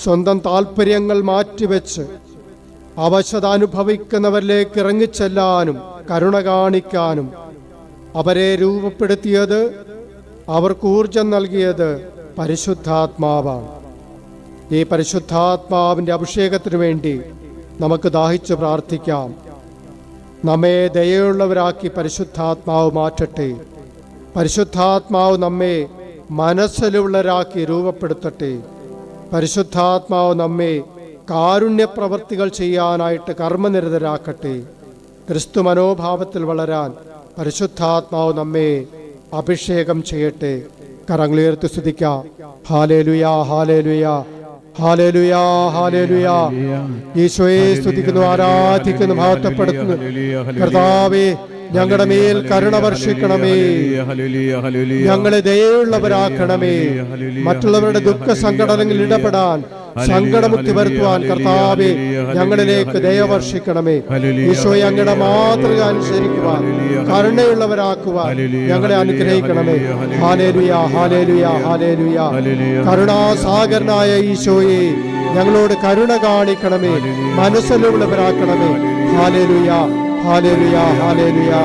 സ്വന്തം താല്പര്യങ്ങൾ മാറ്റിവെച്ച് അവശത അനുഭവിക്കുന്നവരിലേക്ക് ഇറങ്ങിച്ചെല്ലാനും കരുണ കാണിക്കാനും അവരെ രൂപപ്പെടുത്തിയത്, അവർക്ക് ഊർജം നൽകിയത് പരിശുദ്ധാത്മാവാണ്. ഈ പരിശുദ്ധാത്മാവിൻ്റെ അഭിഷേകത്തിനു വേണ്ടി നമുക്ക് ദാഹിച്ചു പ്രാർത്ഥിക്കാം. നമ്മെ ദയയുള്ളവരാക്കി പരിശുദ്ധാത്മാവ് മാറ്റട്ടെ. പരിശുദ്ധാത്മാവ് നമ്മെ മനസ്സിലുള്ളവരാക്കി രൂപപ്പെടുത്തട്ടെ. പരിശുദ്ധാത്മാവ് നമ്മെ കാരുണ്യപ്രവർത്തികൾ ചെയ്യാനായിട്ട് കർമ്മനിരതരാക്കട്ടെ. ക്രിസ്തു മനോഭാവത്തിൽ വളരാൻ പരിശുദ്ധാത്മാവ് നമ്മെ അഭിഷേകം ചെയ്യട്ടെ. കരങ്ങളുയർത്തി സ്തുതിക്കാം. Hallelujah, hallelujah, hallelujah, hallelujah. ഈശോയെ സ്തുതിക്കുന്നു, ആരാധിക്കുന്നു, മഹത്വപ്പെടുത്തുന്നു. കർത്താവേ, ഞങ്ങളുടെ മേൽ കരുണ വർഷിക്കണമേ. ഞങ്ങളെ ദയയുള്ളവരാക്കണമേ. മറ്റുള്ളവരുടെ ദുഃഖ സങ്കടങ്ങളിൽ ഇടപെടാൻ, സങ്കടമുക്തി വരുത്തുവാൻ കർത്താവേ ഞങ്ങളിലേക്ക് ദയ വർഷിക്കണമേ. ഈശോയെ, അങ്ങയുടെ മാതൃക അനുസരിക്കുവാൻ, കരുണയുള്ളവരാക്കുവാൻ ഞങ്ങളെ അനുഗ്രഹിക്കണമേ. Hallelujah, hallelujah, hallelujah. കരുണാസാഗരനായ ഈശോയെ, ഞങ്ങളോട് കരുണ കാണിക്കണമേ, മനസ്സിലുള്ളവരാക്കണമേ. Hallelujah, hallelujah, hallelujah.